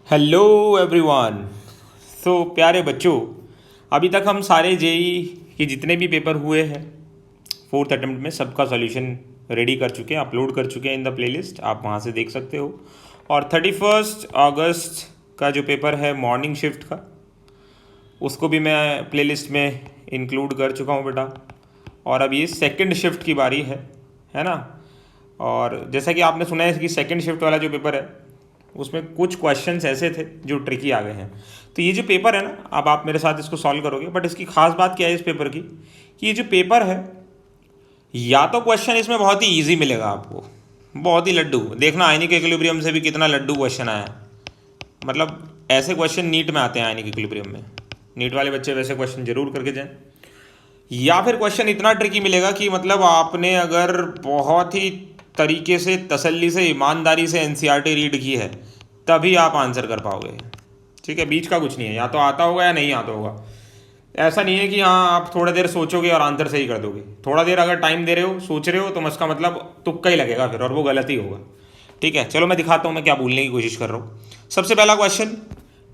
Hello everyone. प्यारे बच्चों, अभी तक हम सारे जेई के जितने भी पेपर हुए हैं फोर्थ अटेम्प्ट में सबका सॉल्यूशन रेडी कर चुके हैं, अपलोड कर चुके हैं इन द प्लेलिस्ट। आप वहाँ से देख सकते हो। और 31 अगस्त का जो पेपर है मॉर्निंग शिफ्ट का, उसको भी मैं प्लेलिस्ट में इंक्लूड कर चुका हूँ बेटा। और अब ये सेकंड शिफ्ट की बारी है ना। और जैसा कि आपने सुना है कि सेकंड शिफ्ट वाला जो पेपर है उसमें कुछ क्वेश्चंस ऐसे थे जो ट्रिकी आ गए हैं। तो ये जो पेपर है ना, अब आप मेरे साथ इसको सॉल्व करोगे। बट इसकी खास बात क्या है इस पेपर की, कि ये जो पेपर है, या तो क्वेश्चन इसमें बहुत ही ईजी मिलेगा आपको, बहुत ही लड्डू। देखना आयनिक इक्विलिब्रियम से भी कितना लड्डू क्वेश्चन आया। मतलब ऐसे क्वेश्चन नीट में आते हैं आयनिक इक्विलिब्रियम में। नीट वाले बच्चे वैसे क्वेश्चन जरूर करके जाएं। या फिर क्वेश्चन इतना ट्रिकी मिलेगा कि मतलब आपने अगर बहुत ही तरीके से, तसल्ली से, ईमानदारी से एनसीईआरटी रीड की है तभी आप आंसर कर पाओगे। ठीक है, बीच का कुछ नहीं है, या तो आता होगा या नहीं आता होगा। ऐसा नहीं है कि हाँ आप थोड़ा देर सोचोगे और आंसर सही कर दोगे। थोड़ा देर अगर टाइम दे रहे हो, सोच रहे हो, तो उसका मतलब तुक्का ही लगेगा फिर, और वो गलत ही होगा। ठीक है, चलो मैं दिखाता हूँ मैं क्या बोलने की कोशिश कर रहा हूँ। सबसे पहला question,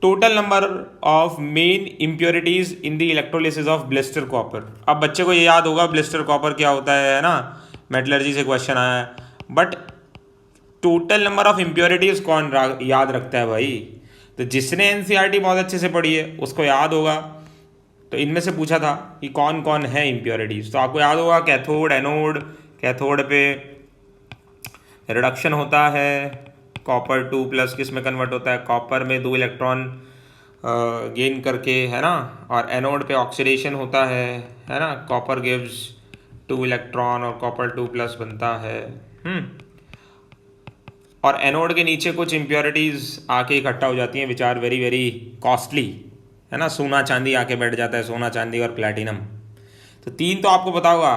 total number of main impurities in the electrolysis of blister copper. अब बच्चे को ये याद होगा ब्लिस्टर कॉपर क्या होता है ना, मेटलर्जी से क्वेश्चन आया है। But total number of impurities कौन याद रखता है भाई? तो जिसने एनसीईआरटी बहुत अच्छे से पढ़ी है उसको याद होगा। तो इनमें से पूछा था कि कौन कौन है इम्प्योरिटीज, तो आपको याद होगा कैथोड, एनोड। कैथोड पे रिडक्शन होता है, कॉपर 2+ किस में कन्वर्ट होता है, कॉपर में 2 इलेक्ट्रॉन गेन करके, है ना। और एनोड पे ऑक्सीडेशन होता है ना। कॉपर गिव्स 2 इलेक्ट्रॉन और कॉपर 2+ बनता है। और एनोड के नीचे कुछ इम्प्योरिटीज आके इकट्ठा हो जाती हैं, which are very very costly, है ना। सोना चांदी आके बैठ जाता है, सोना चांदी और प्लैटिनम। तो 3 तो आपको पता होगा,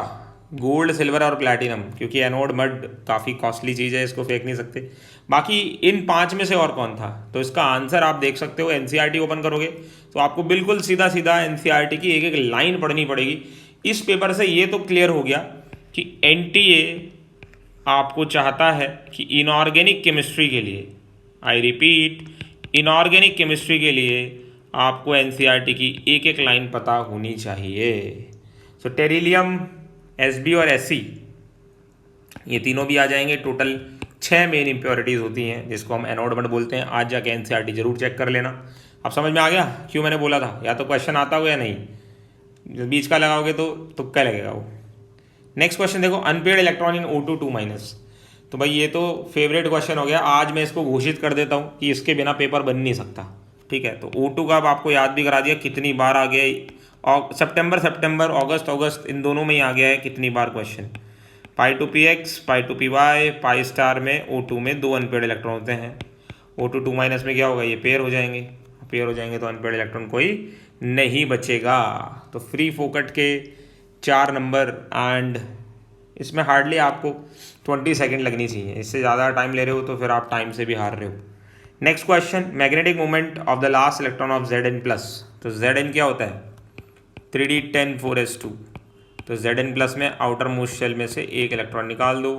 गोल्ड, सिल्वर और प्लैटिनम, क्योंकि एनोड मड काफ़ी कॉस्टली चीज़ है, इसको फेंक नहीं सकते। बाकी इन 5 में से और कौन था? तो इसका आंसर आप देख सकते हो, एनसीईआरटी ओपन करोगे तो आपको बिल्कुल सीधा सीधा एनसीईआरटी की एक एक लाइन पढ़नी पड़ेगी। इस पेपर से ये तो क्लियर हो गया कि एनटीए आपको चाहता है कि इनऑर्गेनिक केमिस्ट्री के लिए, आई रिपीट, इनऑर्गेनिक केमिस्ट्री के लिए आपको एनसीईआरटी की एक एक लाइन पता होनी चाहिए। सो टेरिलियम, एसबी और एससी, ये तीनों भी आ जाएंगे। टोटल 6 मेन इम्प्योरिटीज़ होती हैं जिसको हम एनोड मड बोलते हैं। आज जाके एनसीईआरटी जरूर चेक कर लेना। अब समझ में आ गया क्यों मैंने बोला था, या तो क्वेश्चन आता हो या नहीं। बीच का लगाओगे तो तुक्का लगेगा वो। नेक्स्ट क्वेश्चन देखो, अनपेड इलेक्ट्रॉन इन O2 2-। तो भाई ये तो फेवरेट क्वेश्चन हो गया। आज मैं इसको घोषित कर देता हूँ कि इसके बिना पेपर बन नहीं सकता। ठीक है, तो O2 का अब आपको याद भी करा दिया कितनी बार आ गया। और सितंबर सितंबर, अगस्त अगस्त, इन दोनों में ही आ गया है कितनी बार question. π2px, π2py, pi star में O2 में 2 अनपेड इलेक्ट्रॉन होते हैं। O2 2- में क्या होगा, ये पेयर हो जाएंगे। पेयर हो जाएंगे तो अनपेड इलेक्ट्रॉन कोई नहीं बचेगा। तो फ्री फोकट के 4 नंबर, एंड इसमें हार्डली आपको 20 सेकेंड लगनी चाहिए। इससे ज़्यादा टाइम ले रहे हो तो फिर आप टाइम से भी हार रहे हो। Next question, magnetic moment of the last electron of Zn+। तो Zn क्या होता है, 3d10 4s2। तो Zn+ में आउटर मोस्ट शेल में से एक इलेक्ट्रॉन निकाल दो।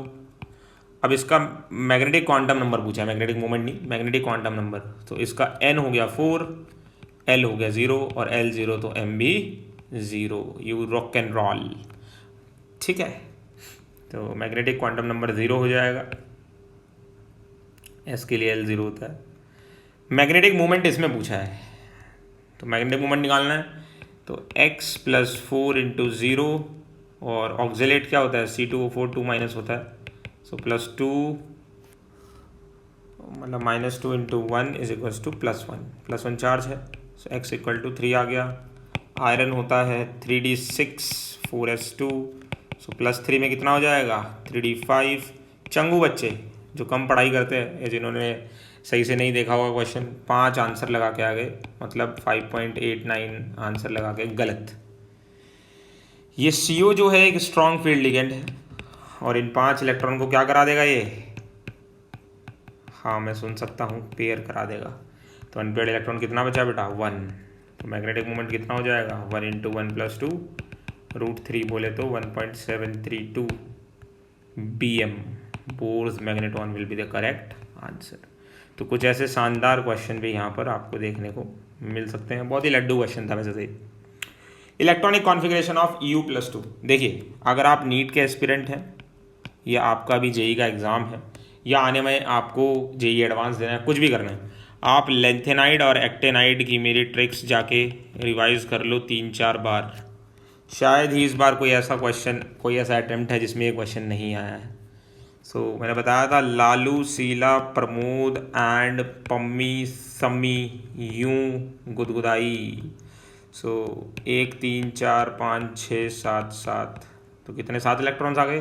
अब इसका मैग्नेटिक क्वांटम नंबर पूछा है, मैग्नेटिक मोमेंट नहीं, मैग्नेटिक क्वांटम नंबर। तो इसका n हो गया 4, l हो गया 0 और l 0, तो m भी 0। You rock and roll. ठीक है, तो मैग्नेटिक क्वांटम नंबर 0 हो जाएगा। s के लिए l 0 होता है। मैग्नेटिक मोमेंट इसमें पूछा है, तो मैग्नेटिक मोमेंट निकालना है तो x + 4 × 0, और ऑक्जिलेट क्या होता है, C2O4 2- होता है। सो +2, मतलब -2 × 1 = +1। +1 चार्ज है, सो x = 3 आ गया। आयरन होता है 3d6 4s2, सो +3 में कितना हो जाएगा, 3d5। चंगू बच्चे जो कम पढ़ाई करते हैं या जिन्होंने सही से नहीं देखा होगा क्वेश्चन, 5 आंसर लगा के आ गए, मतलब 5.89 आंसर लगा के गलत। ये CO जो है एक स्ट्रॉन्ग फील्ड लिगेंड है, और इन 5 इलेक्ट्रॉन को क्या करा देगा ये, हाँ मैं सुन सकता हूँ, पेयर करा देगा। तो अनपेड इलेक्ट्रॉन कितना बचा बेटा, 1। तो मैग्नेटिक मोमेंट कितना हो जाएगा, 1 × 1 + 2 √3 बोले तो 1.732 BM। Bohr's magnetron will be the correct answer. तो कुछ ऐसे शानदार क्वेश्चन भी यहाँ पर आपको देखने को मिल सकते हैं। बहुत ही लड्डू क्वेश्चन था वैसे से। Electronic configuration of EU+2। देखिए, अगर आप नीट के एस्पिरेंट हैं या आपका भी जेई का एग्ज़ाम है या आने में आपको जेई एडवांस देना है, कुछ भी करना है, आप लेंथेनाइड और एक्टेनाइड की मेरी ट्रिक्स जाके रिवाइज कर लो 3-4 बार। शायद ही इस बार कोई ऐसा क्वेश्चन, कोई ऐसा अटेम्प्ट है जिसमें ये क्वेश्चन नहीं आया है। मैंने बताया था लालू, शीला, प्रमोद एंड पम्मी सम्मी यूं गुदगुदाई। 1 3 4 5 6 7 7, तो कितने 7 इलेक्ट्रॉन्स आ गए।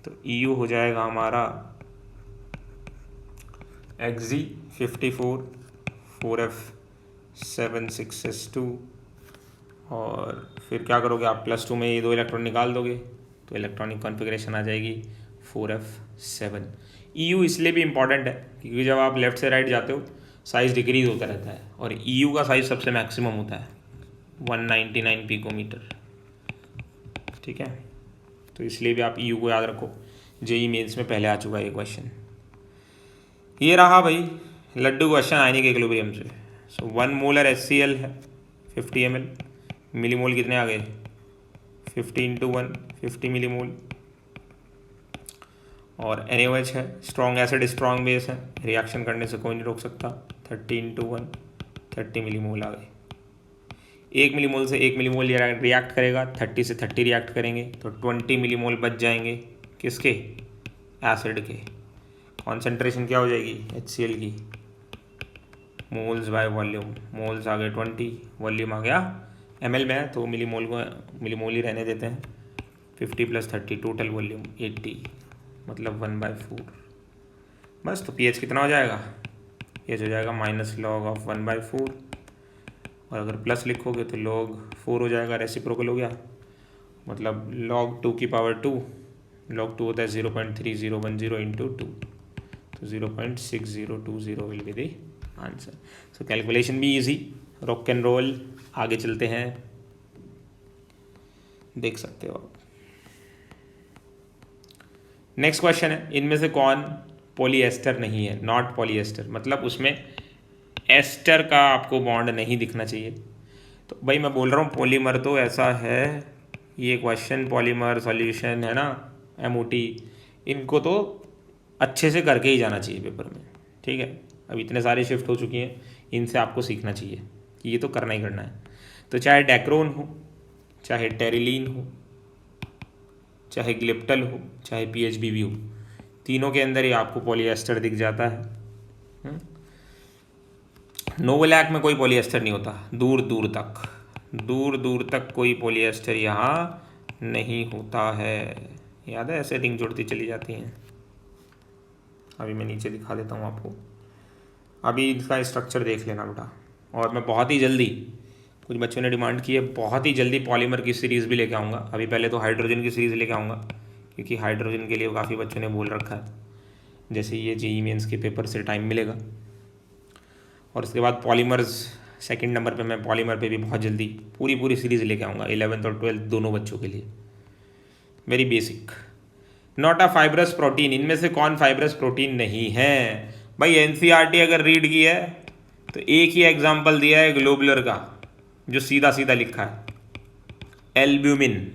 तो EU हो जाएगा हमारा Xg54 4f 7 6s2। और फिर क्या करोगे आप, +2 में ये 2 इलेक्ट्रॉन निकाल दोगे तो इलेक्ट्रॉनिक कॉन्फ़िगरेशन आ जाएगी 4f7। EU इसलिए भी इम्पॉर्टेंट है क्योंकि जब आप लेफ़्ट से राइट जाते हो साइज़ डिक्रीज होता रहता है और EU का साइज़ सबसे मैक्सिमम होता है 199 पिकोमीटर। ठीक है, तो इसलिए भी आप EU को याद रखो। जेई मेंस में पहले आ चुका है ये क्वेश्चन। ये रहा भाई लड्डू क्वेश्चन आयनिक इक्विलिब्रियम से। 1 मोलर HCl है 50 ml, मिलीमोल कितने आ गए 50 × 1 50 मिलीमोल। और NaOH है, स्ट्रॉन्ग एसिड स्ट्रॉन्ग बेस है, रिएक्शन करने से कोई नहीं रोक सकता। 30 × 1 30 मिलीमोल आ गए। 1 मिलीमोल से 1 मिलीमोल रिएक्ट करेगा, 30 से 30 रिएक्ट करेंगे तो 20 मिलीमोल बच जाएंगे किसके, एसिड के। कॉन्सेंट्रेशन क्या हो जाएगी HCl की, मोल्स बाय वॉल्यूम, मोल्स आ गए 20, वॉल्यूम आ गया ml में, तो मिलीमोल को मिलीमोल ही रहने देते हैं। 50 + 30 टोटल वॉल्यूम 80, मतलब 1/4। बस, तो pH कितना हो जाएगा, pH हो जाएगा -log 1/4। और अगर प्लस लिखोगे तो log 4 हो जाएगा, रेसिप्रोकल हो गया, मतलब log 2⁻²। log 2 होता है 0.3010 × 2, तो 0.6020 will be the answer. Calculation भी इजी, रॉक एंड रोल। आगे चलते हैं, देख सकते हो आप। नेक्स्ट क्वेश्चन है, इनमें से कौन पॉलीएस्टर नहीं है, नॉट पॉलीएस्टर, मतलब उसमें एस्टर का आपको बॉन्ड नहीं दिखना चाहिए। तो भाई मैं बोल रहा हूँ पॉलीमर तो ऐसा है, ये क्वेश्चन पॉलीमर सॉल्यूशन है ना, MOT, इनको तो अच्छे से करके ही जाना चाहिए पेपर में। ठीक है, अब इतने सारे शिफ्ट हो चुकी हैं, इनसे आपको सीखना चाहिए कि ये तो करना ही करना है। तो चाहे डेक्रोन हो, चाहे टेरिलीन हो, चाहे ग्लिप्टल हो, चाहे PHBB हो, तीनों के अंदर ही आपको पॉलीएस्टर दिख जाता है। नोवलैक में कोई पॉलीएस्टर नहीं होता, दूर दूर तक कोई पॉलीएस्टर यहाँ नहीं होता है। याद है, ऐसे रिंग जुड़ती चली जाती हैं। अभी मैं नीचे दिखा देता हूँ आपको, अभी इसका स्ट्रक्चर देख लेना बेटा। और मैं बहुत ही जल्दी, कुछ बच्चों ने डिमांड की है, बहुत ही जल्दी पॉलीमर की सीरीज़ भी लेके आऊँगा। अभी पहले तो हाइड्रोजन की सीरीज़ लेके आऊँगा क्योंकि हाइड्रोजन के लिए काफ़ी बच्चों ने बोल रखा है, जैसे ये जेईई मेंस के पेपर से टाइम मिलेगा। और उसके बाद पॉलीमर्स सेकंड नंबर पे मैं पॉलीमर पे भी बहुत जल्दी पूरी सीरीज़ लेके आऊँगा 11th और 12th दोनों बच्चों के लिए। Very basic. Not a fibrous protein, इनमें से कौन फाइब्रस प्रोटीन नहीं है भाई। NCERT अगर रीड की है तो एक ही एग्जाम्पल दिया है ग्लोबुलर का, जो सीधा सीधा लिखा है, albumin.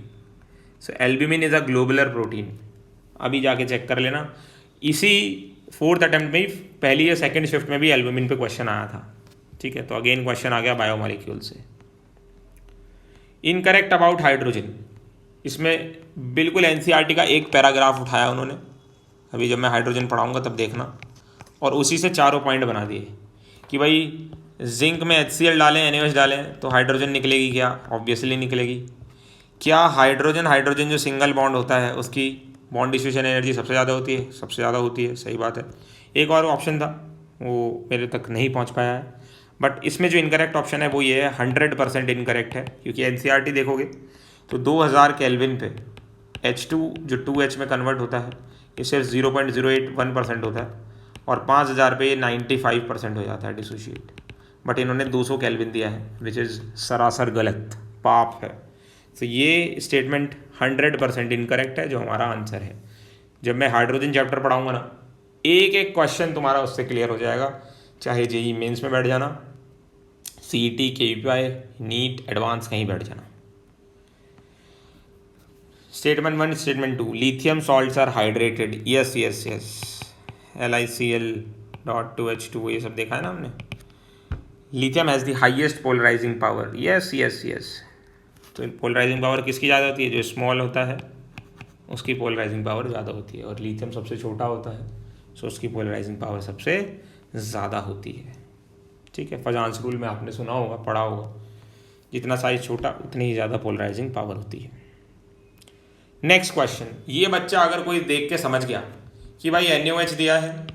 So albumin is a globular protein. अभी जाके चेक कर लेना, इसी 4th अटेम्प्ट में ही पहली या सेकंड शिफ्ट में भी एल्ब्यूमिन पे क्वेश्चन आया था। ठीक है, तो अगेन क्वेश्चन आ गया बायोमॉलिक्यूल से। इनकरेक्ट अबाउट हाइड्रोजन, इसमें बिल्कुल NCERT का एक पैराग्राफ उठाया उन्होंने, अभी जब मैं हाइड्रोजन पढ़ाऊँगा तब देखना, और उसी से चारों पॉइंट बना दिए कि भाई जिंक में HCl डालें, NaOH डालें तो हाइड्रोजन निकलेगी क्या, ऑब्वियसली निकलेगी। क्या हाइड्रोजन जो सिंगल बॉन्ड होता है उसकी बॉन्ड डिफ्यूजन एनर्जी सबसे ज़्यादा होती है, सबसे ज़्यादा होती है, सही बात है। एक और ऑप्शन था वो मेरे तक नहीं पहुंच पाया है, बट इसमें जो इनकरेक्ट ऑप्शन है वो ये है, 100% इनकरेक्ट है, क्योंकि NCERT देखोगे तो 2000 केल्विन पे H2 जो 2H में कन्वर्ट होता है ये सिर्फ 0.081% होता है, और 5000 पे ये 95% हो जाता है डिसोशिएट। बट इन्होंने 200 केल्विन दिया है, विच इज़ सरासर गलत, पाप है। तो ये स्टेटमेंट 100% इनकरेक्ट है, जो हमारा आंसर है। जब मैं हाइड्रोजन चैप्टर पढ़ाऊंगा ना, एक एक क्वेश्चन तुम्हारा उससे क्लियर हो जाएगा चाहे जेई मेंस में बैठ जाना, सीईटी, केपीआई, नीट, एडवांस कहीं बैठ जाना। Statement 1, statement 2, lithium salts are hydrated, yes yes yes, LiCl.2H2 ये सब देखा है ना हमने। Lithium has the highest polarising power, yes yes yes. तो पोलराइजिंग पावर किसकी ज़्यादा होती है? जो स्मॉल होता है उसकी पोलराइजिंग पावर ज़्यादा होती है, और लिथियम सबसे छोटा होता है सो उसकी पोलराइजिंग पावर सबसे ज़्यादा होती है। ठीक है, फजांस रूल में आपने सुना होगा, पढ़ा होगा, जितना साइज छोटा उतनी ही ज़्यादा पोलराइजिंग पावर होती है। नेक्स्ट क्वेश्चन, ये बच्चा अगर कोई देख के समझ गया कि भाई NaOH दिया है,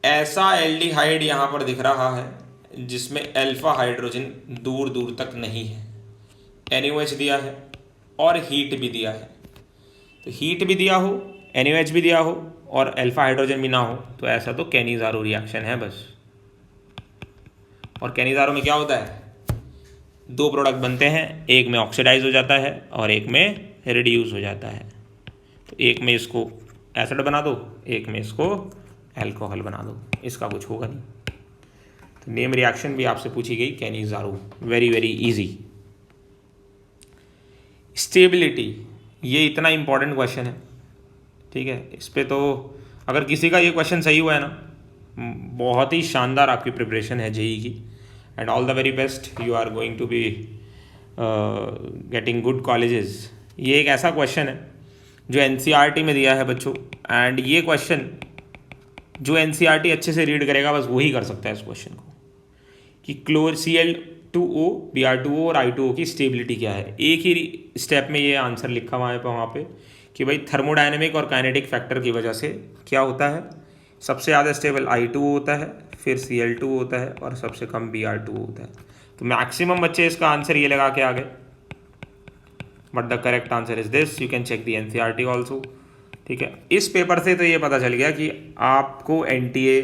ऐसा एल्डिहाइड यहाँ पर दिख रहा है जिसमें अल्फा हाइड्रोजन दूर दूर तक नहीं है, NaOH दिया है और हीट भी दिया है, तो हीट भी दिया हो, NaOH भी दिया हो और अल्फा हाइड्रोजन भी ना हो, तो ऐसा तो कैनिज़ारो रिएक्शन है बस। और कैनिज़ारो में क्या होता है? दो प्रोडक्ट बनते हैं, एक में ऑक्सीडाइज हो जाता है और एक में रिड्यूस हो जाता है। तो एक में इसको एसिड बना दो, एक में इसको अल्कोहल बना दो, इसका कुछ होगा नहीं। तो नेम रिएक्शन भी आपसे पूछी गई, Cannizzaro, very very easy. Stability, ये इतना इंपॉर्टेंट क्वेश्चन है, ठीक है, इस पे तो अगर किसी का ये क्वेश्चन सही हुआ है ना, बहुत ही शानदार आपकी प्रिपरेशन है जेई की, and all the very best, you are going to be getting good colleges. ये एक ऐसा क्वेश्चन है जो NCERT में दिया है बच्चों, एंड ये क्वेश्चन जो NCERT अच्छे से रीड करेगा बस वही कर सकता है इस क्वेश्चन को, कि Cl2O, Br2O और I2O की स्टेबिलिटी क्या है। एक ही स्टेप में ये आंसर लिखा हुआ है वहाँ पे कि भाई थर्मोडायनेमिक और काइनेटिक फैक्टर की वजह से क्या होता है, सबसे ज़्यादा स्टेबल I2O होता है, फिर Cl2 होता है और सबसे कम Br2O होता है। तो मैक्सिमम बच्चे इसका आंसर ये लगा के आ गए, but the correct answer is this, you can check the NCERT also. ठीक है, इस पेपर से तो ये पता चल गया कि आपको NTA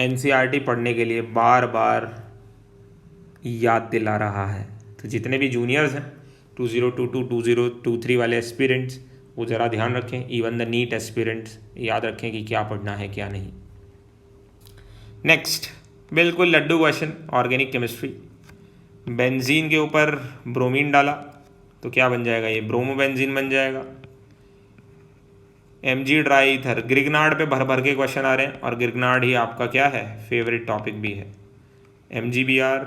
NCERT पढ़ने के लिए बार बार याद दिला रहा है। तो जितने भी जूनियर्स हैं 2022 2023 वाले एस्पिरेंट्स, वो ज़रा ध्यान रखें, इवन द नीट एस्पिरेंट्स याद रखें कि क्या पढ़ना है क्या नहीं। नेक्स्ट, बिल्कुल laddoo question, organic chemistry. Benzene के ऊपर ब्रोमीन डाला तो क्या बन जाएगा? ये ब्रोमोबेंजीन बन जाएगा। Mg ड्राई ईथर, ग्रिग्नार्ड पे भर भर के क्वेश्चन आ रहे हैं, और ग्रिग्नार्ड ही आपका क्या है, फेवरेट टॉपिक भी है। MgBr,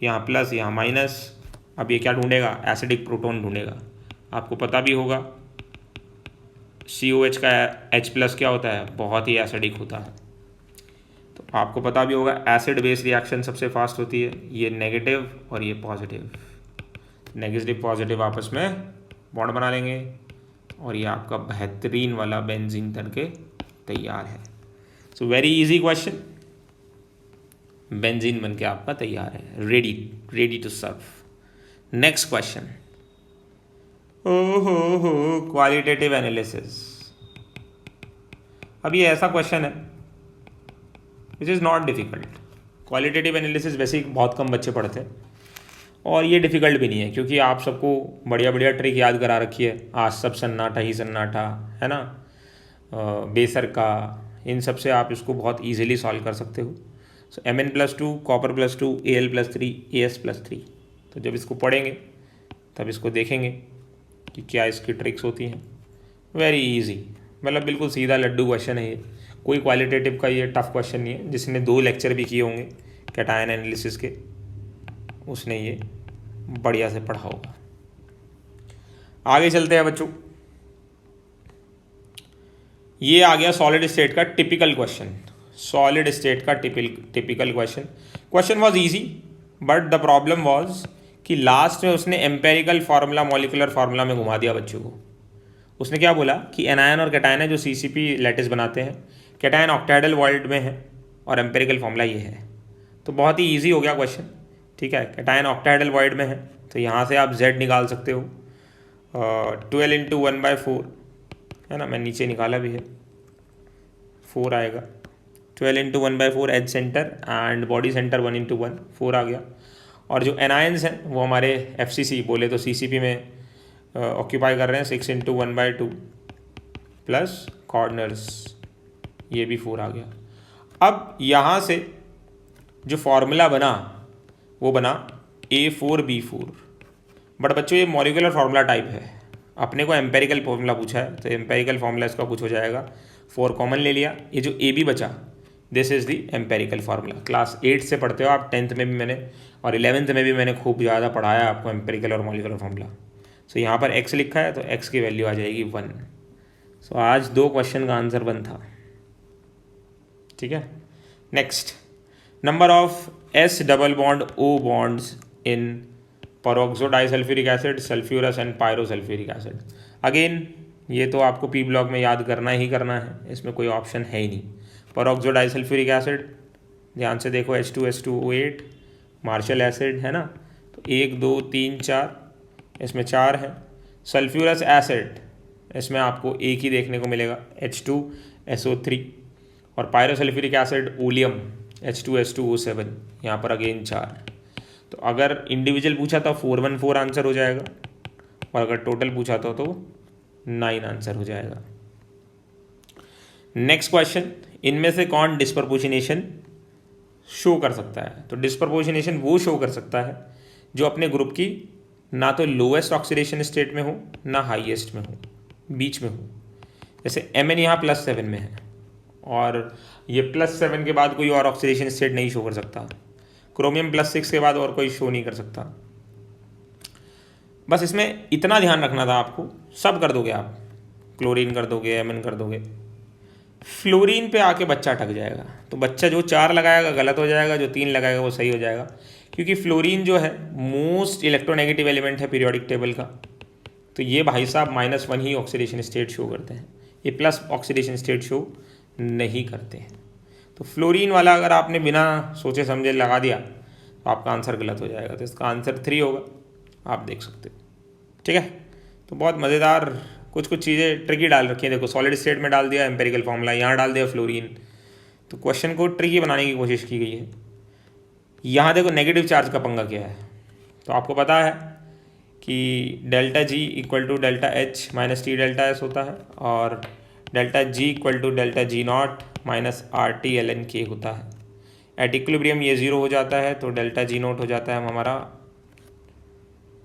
यहाँ प्लस यहाँ माइनस, अब ये क्या ढूंढेगा? Acidic proton ढूंढेगा। आपको पता भी होगा COH का H+ क्या होता है, बहुत ही एसिडिक होता है। तो आपको पता भी होगा एसिड बेस रिएक्शन सबसे फास्ट होती है, ये नेगेटिव और ये पॉजिटिव, नेगेटिव पॉजिटिव आपस में बॉन्ड बना लेंगे और ये आपका बेहतरीन वाला बेंजीन बन के तैयार है। So very easy question, benzene बन के आपका तैयार है, ready to serve. Next question, ओहो क्वालिटेटिव एनालिसिस। अब ये ऐसा क्वेश्चन है which is not difficult. Qualitative analysis वैसे ही बहुत कम बच्चे पढ़ते हैं और ये डिफ़िकल्ट भी नहीं है, क्योंकि आप सबको बढ़िया बढ़िया ट्रिक याद करा रखी है, आज सब सन्नाटा ही सन्नाटा है ना, बेसर का, इन सब से आप इसको बहुत इजीली सॉल्व कर सकते हो। सो Mn+2, कॉपर +2, Al+3, As+3। तो जब इसको पढ़ेंगे तब इसको देखेंगे कि क्या इसकी ट्रिक्स होती हैं। वेरी इजी, मतलब बिल्कुल सीधा लड्डू क्वेश्चन है ये, कोई क्वालिटेटिव का ये टफ क्वेश्चन नहीं है। जिसने 2 लेक्चर भी किए होंगे कैटायन एनालिसिस के, उसने ये बढ़िया से पढ़ा होगा। आगे चलते हैं बच्चों, ये आ गया सॉलिड स्टेट का टिपिकल क्वेश्चन। सॉलिड स्टेट का typical question was easy, but the problem was कि लास्ट में उसने एम्पेरिकल फार्मूला मॉलिकुलर फार्मूला में घुमा दिया बच्चों को। उसने क्या बोला कि एनायन और कैटायन है जो CCP लैटिस बनाते हैं, कैटायन ऑक्टाहेड्रल वर्ल्ड में है और एम्पेरिकल फार्मूला ये है। तो बहुत ही ईजी हो गया क्वेश्चन, ठीक है। कैटायन ऑक्टाहेड्रल वर्ल्ड में है तो यहाँ से आप Z निकाल सकते हो, 12 × 1/4 है ना, मैं नीचे निकाला भी है, 4 आएगा। 12 × 1/4 edge centre and body centre 1 × 1, 4 आ गया। और जो एनायंस हैं वो हमारे FCC बोले तो CCP में ऑक्यूपाई कर रहे हैं, 6 × 1/2 प्लस कॉर्नर्स, ये भी 4 आ गया। अब यहाँ से जो फॉर्मूला बना वो बना A4B4, बट बच्चों ये मॉलिक्यूलर फार्मूला टाइप है, अपने को एम्पेरिकल फार्मूला पूछा है तो एम्पेरिकल फार्मूला इसका कुछ हो जाएगा, 4 कॉमन ले लिया, ये जो AB बचा this is the empirical formula. Class 8 से पढ़ते हो आप, 10th में भी मैंने और 11th में भी मैंने खूब ज़्यादा पढ़ाया आपको एम्पेरिकल और मॉलिक्यूलर फार्मूला। सो यहाँ पर x लिखा है तो x की वैल्यू आ जाएगी 1। सो आज 2 क्वेश्चन का आंसर 1 था। ठीक है, next, number of S double bond O bonds in peroxo disulphuric acid, sulphurous and pyrosulphuric acid. Again ये तो आपको पी ब्लॉक में याद करना ही करना है, इसमें कोई ऑप्शन है ही नहीं। peroxo डाइसल्फ्यूरिक एसिड, ध्यान से देखो H2SO8 मार्शल एसिड है ना, तो 1 2 3 4, इसमें 4 है। सल्फ्यूरस एसिड, इसमें आपको एक ही देखने को मिलेगा H2SO3, और पायरोसल्फ्यूरिक एसिड ओलियम H2S2O7, यहाँ पर अगेन 4। तो अगर इंडिविजुअल पूछा तो 414 आंसर हो जाएगा, और अगर टोटल पूछा तो 9 आंसर हो जाएगा। नेक्स्ट क्वेश्चन, इनमें से कौन डिस्प्रपोर्शनेशन शो कर सकता है? तो डिस्प्रपोर्शनेशन वो शो कर सकता है जो अपने ग्रुप की ना तो लोएस्ट ऑक्सीडेशन स्टेट में हो ना हाईएस्ट में हो, बीच में हो। जैसे Mn यहाँ +7 में है और ये +7 के बाद कोई और ऑक्सीडेशन स्टेट नहीं शो कर सकता, क्रोमियम +6 के बाद और कोई शो नहीं कर सकता। बस इसमें इतना ध्यान रखना था आपको, सब कर दोगे आप, क्लोरीन कर दोगे, Mn कर दोगे, फ्लोरीन पे आके बच्चा अटक जाएगा। तो बच्चा जो 4 लगाएगा गलत हो जाएगा, जो 3 लगाएगा वो सही हो जाएगा, क्योंकि फ्लोरीन जो है मोस्ट इलेक्ट्रोनेगेटिव एलिमेंट है पीरियोडिक टेबल का। तो ये भाई साहब -1 ही ऑक्सीडेशन स्टेट शो करते हैं, ये प्लस ऑक्सीडेशन स्टेट शो नहीं करते हैं। तो फ्लोरीन वाला अगर आपने बिना सोचे समझे लगा दिया तो आपका आंसर गलत हो जाएगा, तो इसका आंसर 3 होगा, आप देख सकते हो। ठीक है, तो बहुत मज़ेदार कुछ चीज़ें ट्रिकी डाल रखी हैं। देखो सॉलिड स्टेट में डाल दिया एम्पेरिकल फार्मूला, यहाँ डाल दिया फ्लोरीन, तो क्वेश्चन को ट्रिकी बनाने की कोशिश की गई है। यहाँ देखो नेगेटिव चार्ज का पंगा क्या है, तो आपको पता है कि ΔG = ΔH - T ΔS होता है, और ΔG = ΔG0 - RT ln K होता है। एट इक्विलिब्रियम ये 0 हो जाता है, तो ΔG0 हो जाता है हमारा,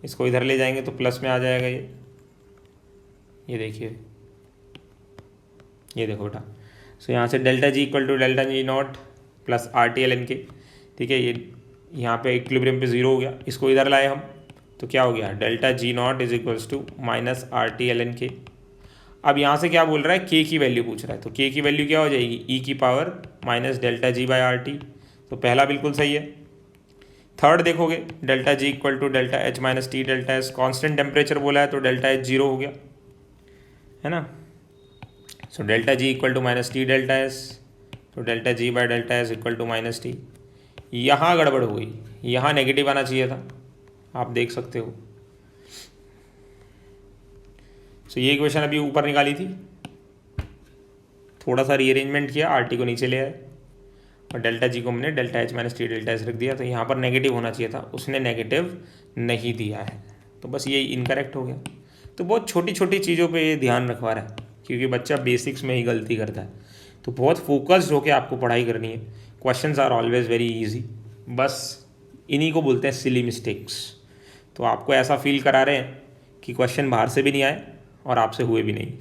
इसको इधर ले जाएंगे तो प्लस में आ जाएगा ये देखिए, ये देखो बेटा। सो यहाँ से ΔG = ΔG0 + RT ln K, ठीक है, ये यहाँ पे इक्विलिब्रियम पे 0 हो गया, इसको इधर लाए हम तो क्या हो गया, ΔG0 = -RT ln K। अब यहाँ से क्या बोल रहा है, K की वैल्यू पूछ रहा है, तो K की वैल्यू क्या हो जाएगी, e⁻ -ΔG/RT, तो पहला बिल्कुल सही है। थर्ड देखोगे ΔG = ΔH - T ΔS, constant temperature बोला है तो ΔH 0 हो गया, है ना। सो ΔG = -T ΔS, तो ΔG/ΔS = -T। यहाँ गड़बड़ हो गई, यहाँ नेगेटिव आना चाहिए था, आप देख सकते हो। सो ये इक्वेशन अभी ऊपर निकाली थी, थोड़ा सा रीअरेंजमेंट किया, RT को नीचे ले आए और ΔG को हमने ΔH - T ΔS रख दिया, तो यहाँ पर नेगेटिव होना चाहिए था, उसने नेगेटिव नहीं दिया है, तो बस ये इनकरेक्ट हो गया। तो बहुत छोटी छोटी चीज़ों पे ये ध्यान रखवा रहा है, क्योंकि बच्चा बेसिक्स में ही गलती करता है, तो बहुत फोकस्ड होकर आपको पढ़ाई करनी है। Questions are always very easy, बस इन्हीं को बोलते हैं सिली मिस्टेक्स। तो आपको ऐसा फील करा रहे हैं कि क्वेश्चन बाहर से भी नहीं आए और आपसे हुए भी नहीं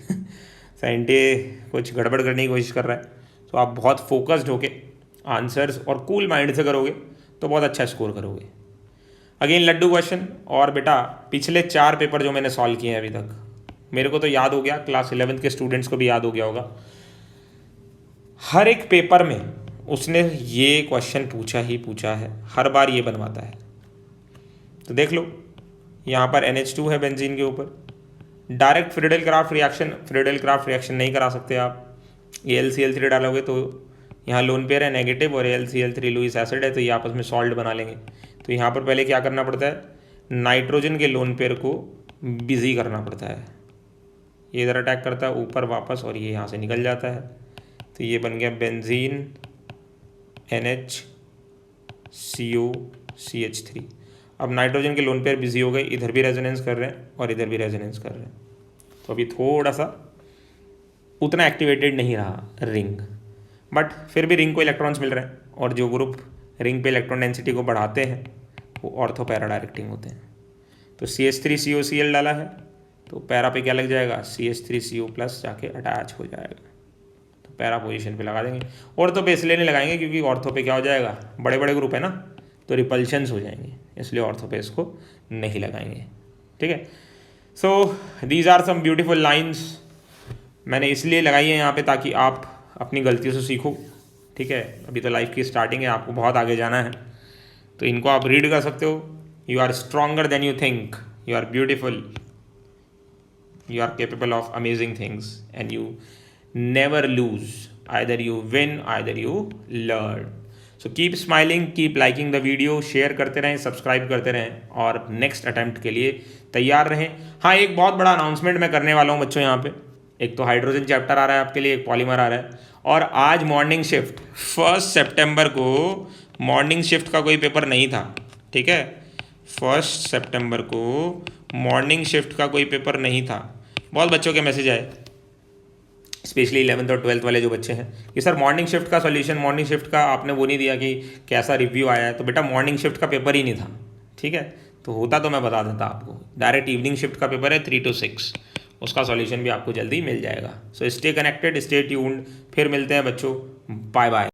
साइंटे कुछ गड़बड़ करने की कोशिश कर रहा है, तो आप बहुत फोकस्ड होके आंसर्स और कूल माइंड से करोगे तो बहुत अच्छा स्कोर करोगे। अगेन लड्डू क्वेश्चन, और बेटा पिछले 4 पेपर जो मैंने सॉल्व किए हैं अभी तक, मेरे को तो याद हो गया, क्लास 11th के स्टूडेंट्स को भी याद हो गया होगा, हर एक पेपर में उसने ये क्वेश्चन पूछा ही पूछा है, हर बार ये बनवाता है। तो देख लो, यहाँ पर NH2 है बेंजीन के ऊपर, डायरेक्ट फ्रीडेल क्राफ्ट रिएक्शन नहीं करा सकते आप, AlCl3 डालोगे तो यहाँ लोन पेयर है नेगेटिव और AlCl3 लुईस एसिड है, तो ये आपस में सॉल्ट बना लेंगे। तो यहाँ पर पहले क्या करना पड़ता है, नाइट्रोजन के लोन पेयर को बिजी करना पड़ता है, ये इधर अटैक करता है ऊपर वापस और ये यहाँ से निकल जाता है, तो ये बन गया बेंजीन NHCOCH3। अब नाइट्रोजन के लोन पेयर बिजी हो गए, इधर भी रेजोनेंस कर रहे हैं और इधर भी रेजोनेंस कर रहे हैं, तो अभी थोड़ा सा उतना एक्टिवेटेड नहीं रहा रिंग, बट फिर भी रिंग को इलेक्ट्रॉन्स मिल रहे हैं, और जो ग्रुप रिंग पे इलेक्ट्रॉन डेंसिटी को बढ़ाते हैं वो ऑर्थो पैरा डायरेक्टिंग होते हैं। तो CH3COCl डाला है तो पैरा पे क्या लग जाएगा, CH3CO प्लस जाके अटैच हो जाएगा, तो पैरा पोजीशन पे लगा देंगे। ऑर्थो पे इसलिए नहीं लगाएंगे क्योंकि ऑर्थो पे क्या हो जाएगा, बड़े बड़े ग्रुप है ना, तो रिपल्शंस हो जाएंगे, इसलिए ऑर्थो पे इसको नहीं लगाएंगे। ठीक है, so these are some beautiful lines मैंने इसलिए लगाई है यहाँ पे ताकि आप अपनी गलतियों से सीखो। ठीक है, अभी तो लाइफ की स्टार्टिंग है, आपको बहुत आगे जाना है, तो इनको आप रीड कर सकते हो। You are stronger than you think, you are beautiful, you are capable of amazing things and you never lose, either you win either you learn. So keep smiling, keep liking the video, share करते रहें, subscribe करते रहें और next attempt के लिए तैयार रहें। हाँ, एक बहुत बड़ा अनाउंसमेंट मैं करने वाला हूँ बच्चों यहाँ पे, एक तो हाइड्रोजन चैप्टर आ रहा है आपके लिए, एक पॉलीमर आ रहा है, और आज मॉर्निंग शिफ्ट 1 सितंबर को मॉर्निंग शिफ्ट का कोई पेपर नहीं था। ठीक है, 1 सितंबर को मॉर्निंग शिफ्ट का कोई पेपर नहीं था। बहुत बच्चों के मैसेज आए, स्पेशली 11th और 12th वाले जो बच्चे हैं कि सर मॉर्निंग शिफ्ट का सॉल्यूशन, मॉर्निंग शिफ्ट का आपने वो नहीं दिया कि कैसा रिव्यू आया है। तो बेटा मॉर्निंग शिफ्ट का पेपर ही नहीं था। ठीक है, तो होता तो मैं बता देता आपको, डायरेक्ट इवनिंग शिफ्ट का पेपर है 3 to 6, उसका सॉल्यूशन भी आपको जल्दी मिल जाएगा। So stay connected, stay tuned, फिर मिलते हैं बच्चों, बाय बाय।